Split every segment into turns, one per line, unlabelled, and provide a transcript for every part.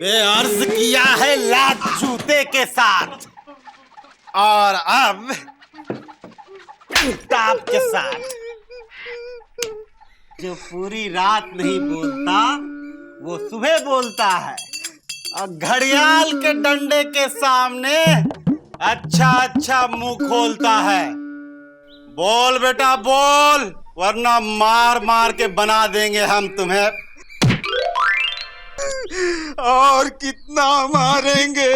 बेअर्ज किया है लात जूते के साथ और अब किताब के साथ। जो पूरी रात नहीं बोलता वो सुबह बोलता है और घड़ियाल के डंडे के सामने अच्छा अच्छा मुंह खोलता है। बोल बेटा बोल, वरना मार मार के बना देंगे हम तुम्हें।
और कितना मारेंगे?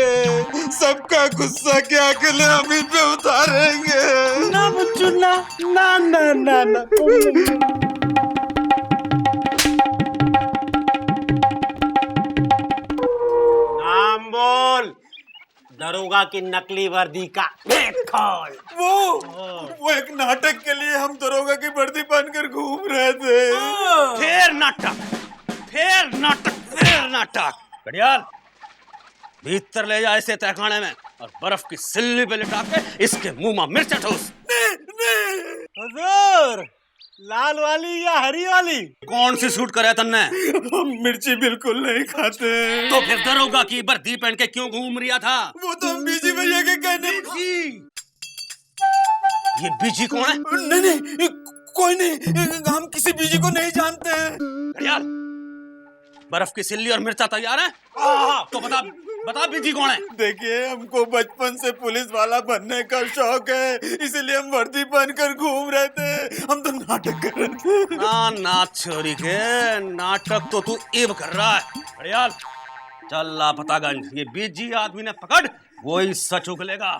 सबका गुस्सा क्या अकेले हम ही पे उतारेंगे?
ना बच्चू ना ना ना ना ना। नाम बोल, दरोगा की नकली वर्दी का भेद खोल।
वो एक नाटक के लिए हम दरोगा की वर्दी पहनकर घूम रहे थे।
फिर नाटक, फिर नाटक, फिर नाटक। घड़ियाल भीतर ले जा इसे तहखाने में और बर्फ की सिल्ली पे लिटा के इसके मुंह में मिर्च ठूस। हुजूर, लाल वाली या हरी वाली? कौन सी सूट करे तन्ने?
हम मिर्ची बिल्कुल नहीं खाते।
तो फिर दरोगा की वर्दी पहन के क्यों घूम रिया था?
वो तो हम बीजी भैया के कहने।
ये बीजी कौन है?
नहीं, कोई नहीं, हम किसी बीजी को नहीं जानते हैं।
घड़ियाल, बर्फ की सिल्ली और मिर्चा तैयार है? तो बता बीजी कौन है?
देखिए, हमको बचपन से पुलिस वाला बनने का शौक है, इसीलिए हम वर्दी पहनकर घूम रहे थे। हम तो नाटक कर रहे थे।
ना छोरी के नाटक तो तू इब कर रहा है। घड़ियाल चल लापतागंज, ये बीजी आदमी ने पकड़, वही सच उगलेगा।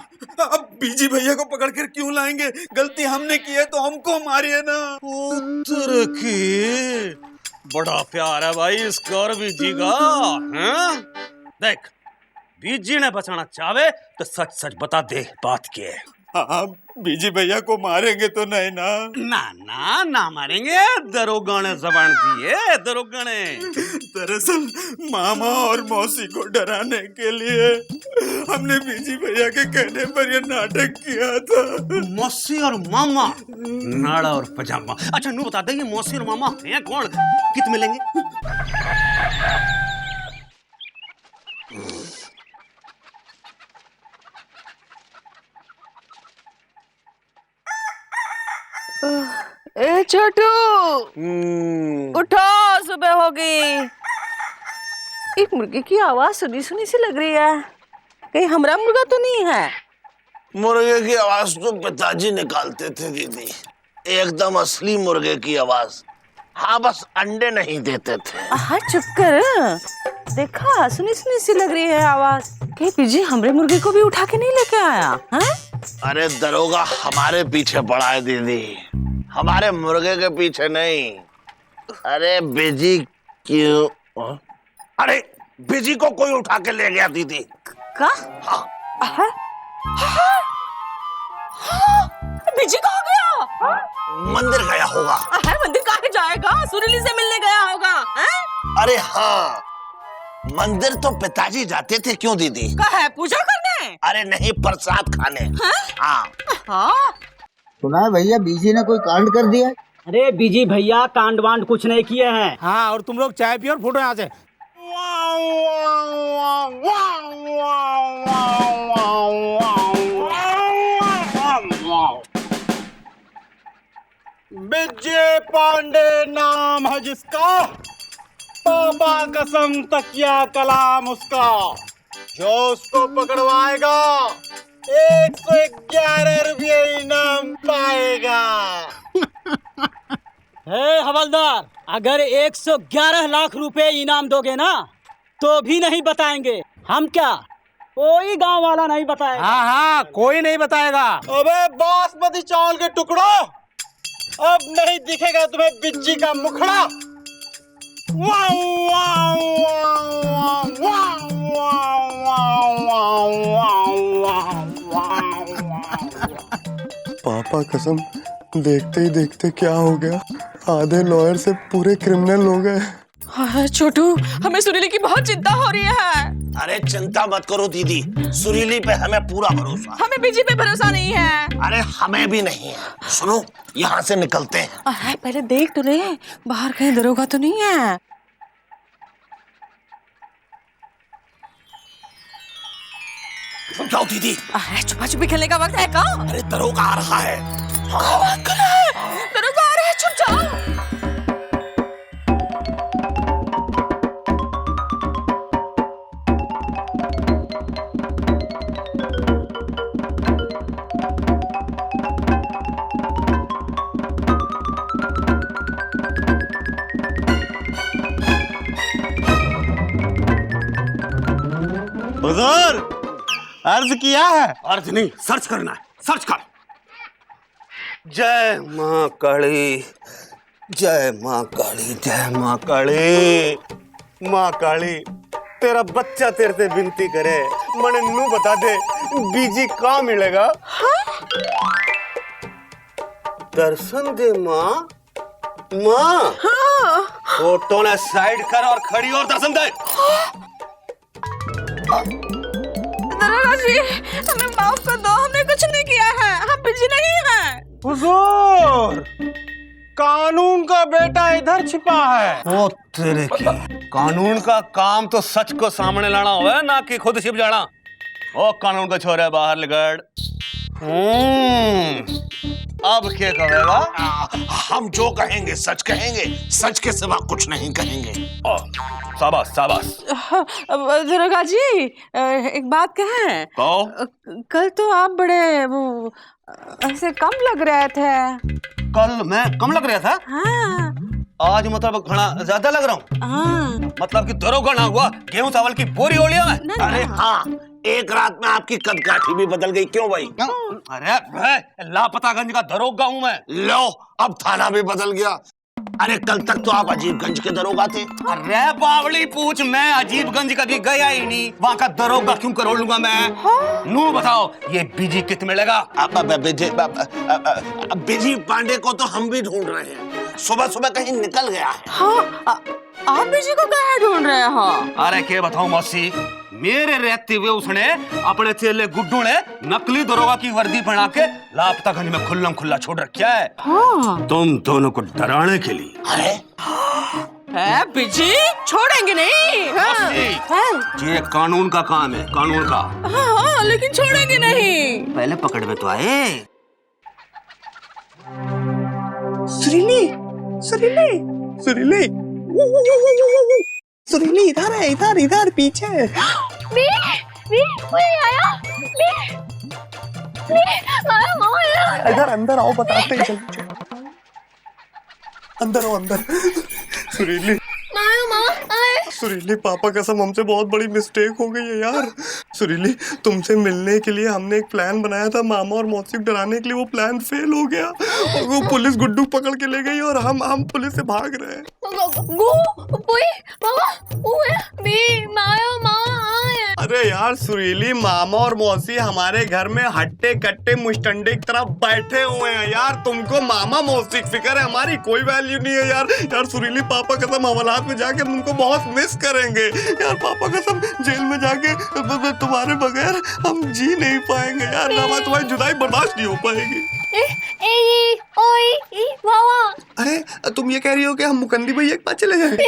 अब बीजी भैया को पकड़ कर क्यों लाएंगे? गलती हमने की है तो हमको मारिए ना।
पुत्र की बड़ा प्यार है भाई इसका और बीजी का। देख, बीजी ने बचाना चाहे तो सच सच बता दे बात के।
हाँ, बीजी भैया को मारेंगे तो नहीं ना?
ना ना ना मारेंगे, दरोगा ने जबान दी है, दरोगा ने।
दरअसल मामा और मौसी को डराने के लिए हमने बीजी भैया के कहने पर यह नाटक किया था।
मौसी और मामा, नाड़ा और पजामा। अच्छा नू बता दे, ये मौसी और मामा हैं कौन? कित मिलेंगे?
ए छोटू, उठो, सुबह हो गई। एक मुर्गे की आवाज सुनी सुनी सी लग रही है, कहीं हमारा मुर्गा तो नहीं है?
मुर्गे की आवाज तो पिताजी निकालते थे दीदी, एकदम असली मुर्गे की आवाज। हाँ, बस अंडे नहीं देते थे।
हाँ चुप कर, देखा सुनी सुनी सी लग रही है आवाज। कहीं पीजी हमरे मुर्गे को भी उठा के नहीं लेके आया है?
अरे दरोगा हमारे पीछे पड़ा है दीदी, हमारे मुर्गे के पीछे नहीं। अरे बिजी क्यों? अरे बिजी को कोई उठा के ले गया दीदी।
का?
हाँ।
बिजी कहाँ गया?
मंदिर गया होगा।
मंदिर काहे जाएगा? सुरीली से मिलने गया होगा।
अरे हाँ, मंदिर तो पिताजी जाते थे। क्यों दीदी?
का है, पूजा करने?
अरे नहीं, प्रसाद खाने। हाँ।
सुना है भैया बीजी ने कोई कांड कर दिया?
अरे बीजी भैया कांड वांड कुछ नहीं किए हैं।
हाँ, और तुम लोग चाय पियो और फूटो यहाँ से।
विजय पांडे नाम है जिसका, पापा कसम तकिया कलाम उसका। जो उसको पकड़वाएगा 111 रुपये इनाम पाएगा।
हवलदार, अगर 111 लाख रुपए इनाम दोगे ना तो भी नहीं बताएंगे हम। क्या कोई गांव वाला नहीं बताएगा?
हाँ हाँ, कोई नहीं बताएगा।
अबे बासमती चावल के टुकड़ों, अब नहीं दिखेगा तुम्हें बिज्जी का मुखड़ा।
पापा कसम, देखते ही देखते क्या हो गया, आधे लॉयर से पूरे क्रिमिनल हो गए।
हाँ छोटू, हमें सुरीली की बहुत चिंता हो रही है।
अरे चिंता मत करो दीदी, सुरीली पे हमें पूरा भरोसा।
हमें बीजी पे भरोसा नहीं है।
अरे हमें भी नहीं है। सुनो, यहाँ से निकलते हैं।
पहले देख तो ले, बाहर कहीं दरोगा तो नहीं है।
जाओ दीदी।
छुपा छुपी खेलने का वक्त है का?
अरे दरोगा आ रहा है।
दरोगा आ रहे हैं, छुप जाओ।
हुजूर, अर्ज किया है।
अर्ज नहीं, सर्च करना है, सर्च कर। जय माँ काली, जय माँ काली, जय माँ काली। माँ काली, तेरा बच्चा तेरे से विनती करे, मने नू बता दे बीजी कहाँ मिलेगा? दर्शन दे माँ। माँ, फोटो ने साइड कर और खड़ी और दर्शन दे।
दरोगा जी, हमें माफ कर दो, हमने कुछ नहीं किया है, हम बिजी नहीं हैं।
हुजूर, कानून का बेटा इधर छिपा है।
ओ तेरे की, कानून का काम तो सच को सामने लाना हुआ है, ना कि खुद छिप जाना। ओ कानून का छोरा बाहर लगड़। अब क्या कहेगा? हम जो कहेंगे सच कहेंगे, सच के सिवा कुछ नहीं कहेंगे। ओ, शाबाश शाबाश।
दरोगा जी, एक बात कहें?
कहो।
कल तो आप बड़े वो ऐसे कम लग रहे थे।
कल मैं कम लग रहा था?
हाँ।
आज मतलब घना ज्यादा लग रहा हूँ।
हाँ।
मतलब कि दरोगा ना हुआ, गेहूं चावल की बोरी हो लिया मैं। अरे हाँ, एक रात में आपकी कदकाठी भी बदल गई। क्यों भाई? अरे मैं लापतागंज का दरोगा हूँ मैं। लो, अब थाना भी बदल गया। अरे कल तक तो आप अजीबगंज के दरोगा थे। अरे बावली पूछ, मैं अजीबगंज कभी गया ही नहीं, वहाँ का दरोगा क्यों करोड़ लूंगा मैं? नू बताओ, ये बीजी कित मिलेगा? बीजी पांडे को तो हम भी ढूंढ रहे हैं, सुबह सुबह कहीं निकल गया है।
हाँ, आप बीजी को कहाँ ढूंढ रहे हो?
अरे क्या बताऊं मौसी, मेरे रहते हुए उसने अपने चेले गुड्डू ने नकली दरोगा की वर्दी पहना के लापतागंज में खुल्लम खुल्ला छोड़ रखा है।
हाँ।
तुम दोनों को डराने के लिए। अरे
बीजी छोड़ेंगे नहीं। हाँ।
ये कानून का काम है, कानून का।
हाँ, लेकिन छोड़ेंगे नहीं।
पहले पकड़ में तो आए।
सुरीली, सुरीली, सुरीली, सुरीली इधर है, इधर इधर पीछे। इधर अंदर आओ, बताते हैं। चलो अंदर आओ, अंदर। सुरीली, सुरीली पापा कसम हमसे बहुत बड़ी मिस्टेक हो गई है यार। सुरीली, तुमसे मिलने के लिए हमने एक प्लान बनाया था मामा और मौसी को डराने के लिए, वो प्लान फेल हो गया और वो पुलिस गुड्डू पकड़ के ले गई और हम पुलिस से भाग रहे हैं। अरे यार सुरीली, मामा और मौसी हमारे घर में हट्टे कट्टे मुस्टंडे की तरह बैठे हुए हैं यार। तुमको मामा मौसी की फिक्र है, हमारी कोई वैल्यू नहीं है यार। यार सुरीली, पापा कसम हवालात में जाके हम तुमको बहुत मिस करेंगे यार। पापा कसम जेल में जाके तुम्हारे बगैर हम जी नहीं पाएंगे यार। ना तुम्हारी जुदाई बर्दाश्त नहीं हो पाएगी। अरे तुम ये कह रही हो कि हम मुकंदी भैया के पास चले जाएंगे?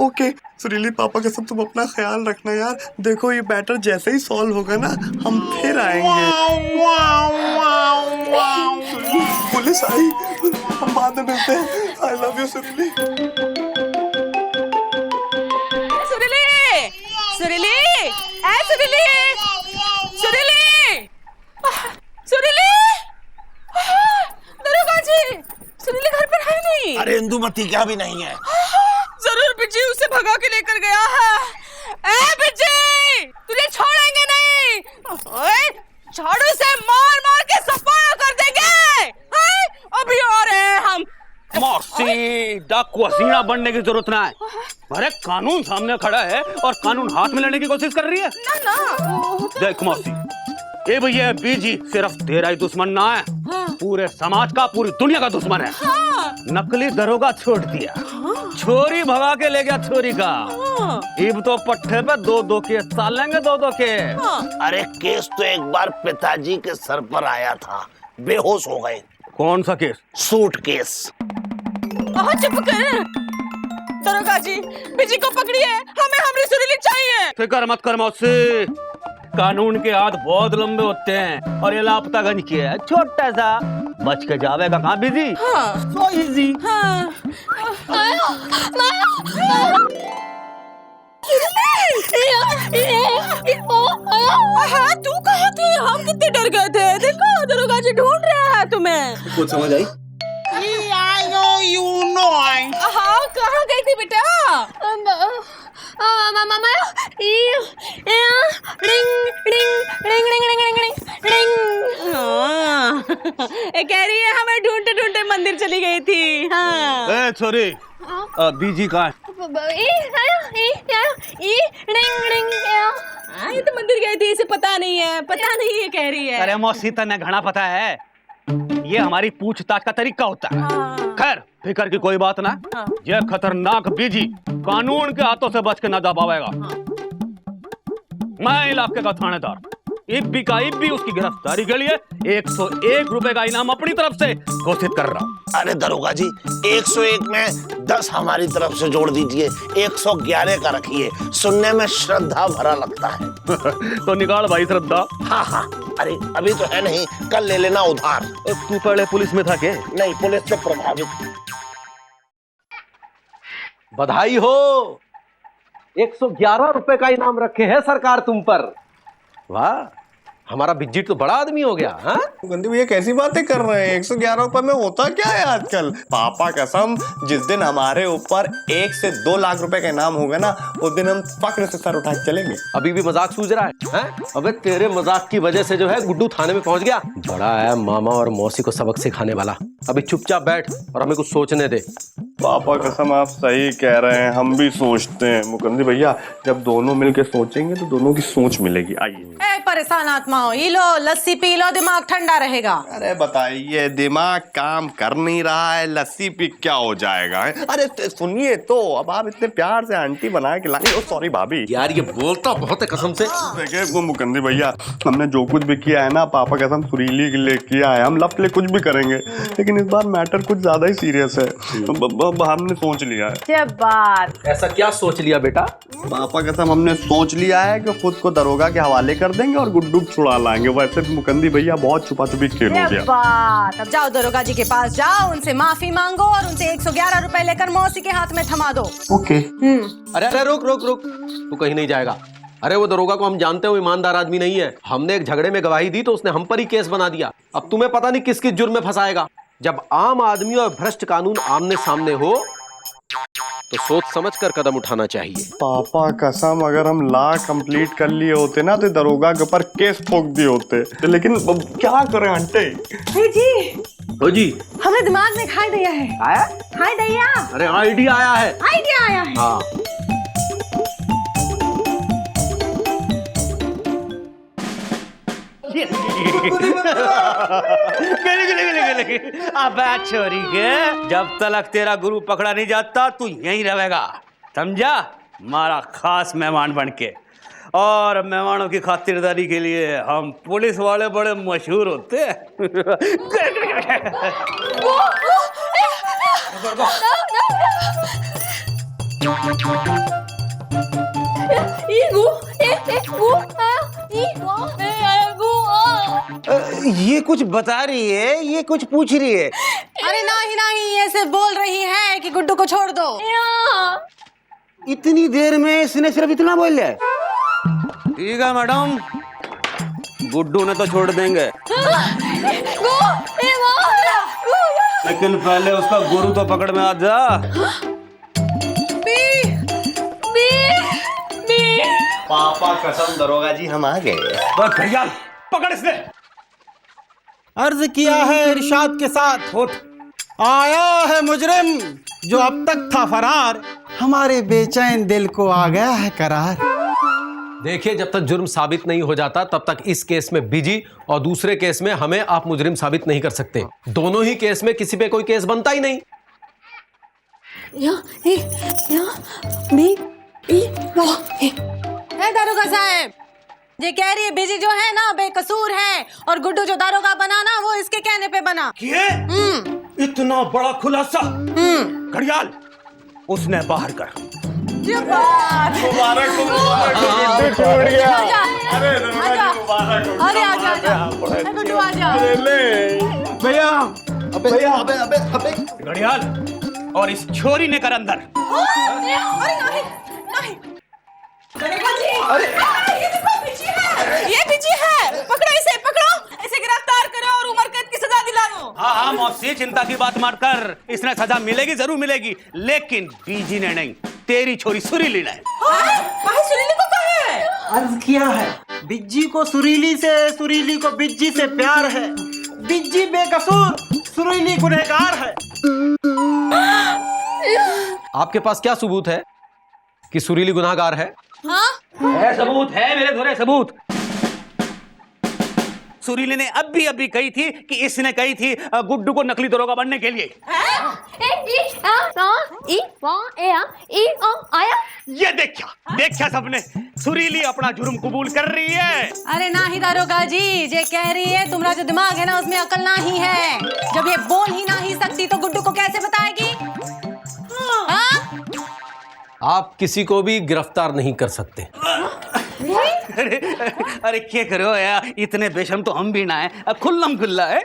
ओके सुरीली, पापा कसम तुम अपना ख्याल रखना यार। देखो ये मैटर जैसे ही सॉल्व होगा ना, हम फिर आएंगे। पुलिस आई, हम बाद में मिलते हैं। आई लव यू सुरीली।
सुरीली, सुरीली, सुरीली, सुरीली, सुरीली, दरोगा जी, सुरीली घर पर है नहीं।
अरे इंदुमती क्या भी नहीं है।
जरूर बिजी उसे भगा के लेकर गया है। ए बिजी, तुझे छोड़ेंगे नहीं। ओए, झाड़ू से मार मार के सफाया कर देंगे। अभी आ रहे हैं हम।
मौसी, डाकू हसीना बनने की जरूरत ना है। अरे कानून सामने खड़ा है और कानून हाथ में लेने की कोशिश कर रही है।
ना
देख मौसी, ये भैया बीजी सिर्फ तेरा ही दुश्मन ना है, पूरे समाज का, पूरी दुनिया का दुश्मन है। नकली दरोगा छोड़ दिया, छोरी भगा के ले गया छोरी का। इब तो पट्टे पे दो केस साल लेंगे, दो के। अरे केस तो एक बार पिताजी के सर पर आया था, बेहोश हो गए। कौन सा केस? Suit case.
चुप कर दरोगा जी, बिजी को पकड़िए, हमें हमारी सुरीली चाहिए।
फिक्र मत कर मौसी,
कानून के हाथ बहुत लंबे होते हैं और ये लापतागंज की है छोटा सा, बच के जावेगा कहाँ बिजी। So easy.
तू कहाँ थी? हम कितने डर गए थे। देखो दरोगा जी ढूंढ रहा है तुम्हें।
कुछ समझ आई?
हाँ, कहाँ गई थी बेटा? कह रही है हमें ढूंढते ढूंढते मंदिर चली गई थी। हाँ।
सॉरी, बीजी कहाँ है?
ये तो मंदिर गई थी, इसे पता नहीं है, पता नहीं है कह रही है।
अरे मौसी तने घना पता है, ये हमारी पूछताछ का तरीका होता है। खैर फिकर की कोई बात ना, ये खतरनाक बीजी कानून के हाथों से बच के न जा पाएगा। मैं इलाके का थानेदार इब्बी उसकी गिरफ्तारी के लिए 101 रुपए का इनाम अपनी तरफ से घोषित कर रहा हूँ।
अरे दरोगा जी, 101 में 10 हमारी तरफ से जोड़ दीजिए, 111 का रखिए, सुनने में श्रद्धा भरा लगता है।
तो निकाल भाई श्रद्धा।
हाँ हाँ, अरे अभी तो है नहीं, कल ले लेना उधार।
तू पहले पुलिस में था क्या?
नहीं, पुलिस से प्रभावित।
बधाई हो, 111 रुपए का इनाम रखे है सरकार तुम पर। वाह, हमारा बिज्जी तो बड़ा आदमी हो गया। हाँ,
गंदी भैया कैसी बातें कर रहे हैं? 111 रुपए में होता क्या है आजकल? पापा कसम, जिस दिन हमारे ऊपर 1 से 2 लाख रुपए का इनाम होगा ना, उस दिन हम फक्र से सर उठा के चलेंगे।
अभी भी मजाक सूझ रहा है? अबे तेरे मजाक की वजह से जो है गुड्डू थाने में पहुंच गया। बड़ा है मामा और मौसी को सबक सिखाने वाला। अभी चुपचाप बैठ और हमें कुछ सोचने दे।
पापा कसम आप सही कह रहे हैं, हम भी सोचते हैं। मुकंदी भैया, जब दोनों मिलके सोचेंगे तो दोनों की सोच मिलेगी। आइए।
परेशान आत्मा हो, ये लो लस्सी पी लो, दिमाग ठंडा रहेगा।
अरे बताइए, दिमाग काम कर नहीं रहा है, लस्सी पी क्या हो जाएगा? अरे सुनिए तो, अब आप इतने प्यार से आंटी बना के लाई। सॉरी भाभी।
यार ये बोलता बहुत है कसम से।
देखिए वो मुकंदी भैया, हमने जो कुछ भी किया है ना, पापा कसम सुरीली के लिए किया है। हम लव के लिए कुछ भी करेंगे, लेकिन इस बार मैटर कुछ ज्यादा ही सीरियस है। हमने सोच लिया है।
क्या बात?
ऐसा क्या सोच लिया बेटा?
पापा कसम हमने सोच लिया है कि खुद को दरोगा के हवाले कर देंगे और गुड्डू छुड़ा लाएंगे। वैसे भी मुकंदी भैया बहुत छुपा छुपी खेल हो गया।
बात, अब जाओ दरोगा जी के पास जाओ, उनसे माफी मांगो और उनसे 111 रुपए लेकर मौसी के हाथ में थमा दो।
ओके।
अरे अरे रुक रुक रुक, तू कहीं नहीं जाएगा। अरे वो दरोगा को हम जानते हो, ईमानदार आदमी नहीं है। हमने एक झगड़े में गवाही दी तो उसने हम पर ही केस बना दिया। अब तुम्हें पता नहीं किस किस जुर्म में फंसाएगा। जब आम आदमी और भ्रष्ट कानून आमने सामने हो तो सोच समझ कर कदम उठाना चाहिए।
पापा कसम, अगर हम लॉ कंप्लीट कर लिए होते ना तो दरोगा के ऊपर केस ठोक दिए होते, लेकिन क्या करें आंटी?
जी,
हमें दिमाग में खाई दिया है।
आया?
खाई दिया?
अरे आइडिया आया है।
आइडिया आया है।
हाँ।
अब छोरी के, जब तक तेरा गुरु पकड़ा नहीं जाता तू यहीं रहेगा, समझा? हमारा खास मेहमान बन के। और मेहमानों की खातिरदारी के लिए हम पुलिस वाले बड़े मशहूर होते हैं।
ये कुछ बता रही है, ये कुछ पूछ रही है।
अरे नहीं, ये सिर्फ बोल रही है कि गुड्डू को छोड़ दो।
इतनी देर में इसने सिर्फ इतना बोल लिया?
ठीक है मैडम, गुड्डू ने तो छोड़ देंगे, लेकिन पहले उसका गुरु तो पकड़ में आ जा।
पापा कसम दरोगा जी हम आ गए।
बस भैया पकड़ इसने।
अर्ज किया है इरशाद के साथ, आया है मुजरिम जो अब तक था फरार, हमारे बेचैन दिल को आ गया है करार।
देखिए, जब तक जुर्म साबित नहीं हो जाता तब तक इस केस में बिजी और दूसरे केस में हमें आप मुजरिम साबित नहीं कर सकते। दोनों ही केस में किसी पे कोई केस बनता ही नहीं।
दारोगा साहब, ये कह रही है बिजी जो है ना बेकसूर है, और गुड्डू जो दारोगा बना ना वो इसके कहने पे बना।
इतना बड़ा खुलासा? घड़ियाल, उसने बाहर कर।
जिंदाबाद।
मुबारक हो, मुबारक हो, गुड्डू टूट गया। अरे दरोगा जी, मुबारक हो।
अरे आजा आजा गुड्डू आजा।
अरे ले भैया, भैया, अबे अबे अबे
घड़ियाल और इस छोरी ने कर अंदर।
अरे नहीं नहीं अरे ये बिजी है, पकड़ो इसे, पकड़ो इसे, गिरफ्तार करो और उम्र कैद की सजा दिला दो।
हाँ हाँ मौसी, चिंता की बात मत कर, इसने सजा मिलेगी, जरूर मिलेगी, लेकिन बीजी ने नहीं, तेरी छोरी सुरीली ने।
सुरीली को कहा है?
अर्ज किया है, बिज्जी को सुरीली से, सुरीली को बिज्जी से प्यार है। बिज्जी बेकसूर, सुरीली गुनहगार है।
आपके पास क्या सबूत है कि सुरीली गुनाहगार है?
है सबूत, है मेरे घरे सबूत। सुरीली ने अभी कही थी कि इसने कही थी गुड्डू को नकली दरोगा बनने के लिए। ये देखा सबने, सुरीली अपना जुर्म कबूल कर रही है।
अरे ना ही दारोगा जी, ये कह रही है तुम्हारा जो दिमाग है ना उसमें अकल ना ही है। जब ये बोल ही ना ही सकती तो गुड्डू को कैसे बताएगी? हाँ?
आप किसी को भी गिरफ्तार नहीं कर सकते।
अरे क्या करो यार, इतने बेशर्म तो हम भी ना है, खुल्लम खुल्ला है।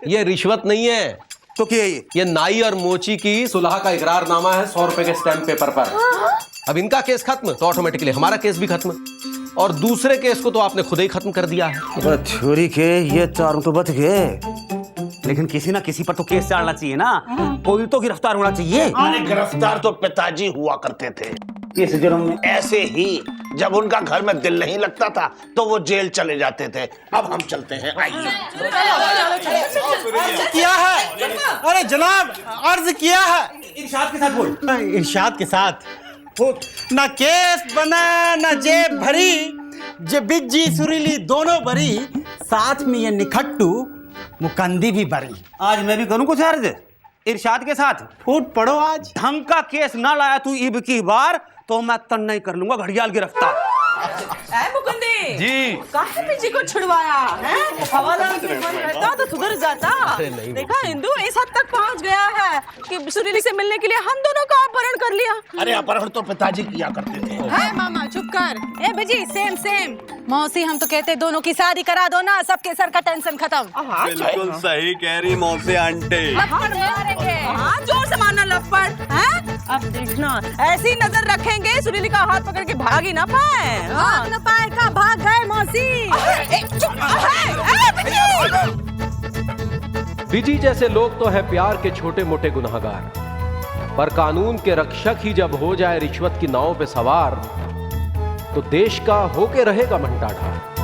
ये रिश्वत नहीं है
तो क्या
ये नाई और मोची की सुलह का इकरारनामा है 100 रुपए के स्टैम्प पेपर पर। अब इनका केस खत्म तो ऑटोमेटिकली हमारा केस भी खत्म, और दूसरे केस को तो आपने खुद ही खत्म कर दिया है।
छोरी के ये चारों तो बच गए, लेकिन किसी ना किसी पर तो केस चढ़ना चाहिए ना, कोई तो गिरफ्तार होना चाहिए।
अरे गिरफ्तार तो पिताजी हुआ करते थे
इस जुर्म में।
ऐसे ही जब उनका घर में दिल नहीं लगता था तो वो जेल चले जाते थे। अब हम चलते हैं, आइए।
किया है, अरे जनाब अर्ज किया है।
इरशाद के साथ बोल।
इरशाद के साथ ना केस बना ना जेब भरी, जे बिज्जी सुरीली दोनों बरी, साथ में ये निखट्टू मुकंदी भी बरी।
आज मैं भी करूं कुछ अर्ज इरशाद के साथ।
फूट पड़ो आज।
ढंग का केस ना लाया तू इब की बार तो मैं तन नहीं कर लूंगा घड़ियाल गिरफ्तार।
मुकुंदी
जी
काहे बिजी को छुड़वाया है? हवालात में मन रहता तो सुधर जाता। देखा इंदु इस हद तक पहुंच गया है कि सुरीली से मिलने के लिए हम दोनों का अपहरण कर लिया।
अरे अपहरण तो पिताजी किया करते थे।
है मामा चुप कर। ए बिजी सेम सेम। मौसी हम तो कहते दोनों की शादी करा दो ना, सबके सर का टेंशन खत्म।
बिल्कुल सही कह रही मौसी आंटी।
हाँ जोर से मारना लपड़ है। अब देखना ऐसी नजर रखेंगे सुरीली का हाथ पकड़ के भाग ही ना पाए। भाग ना पाए का भाग गए मौसी।
बिजी जैसे लोग तो है प्यार के छोटे मोटे गुनाहगार, पर कानून के रक्षक ही जब हो जाए रिश्वत की नाव पे सवार तो देश का होके रहेगा मंटा ढार।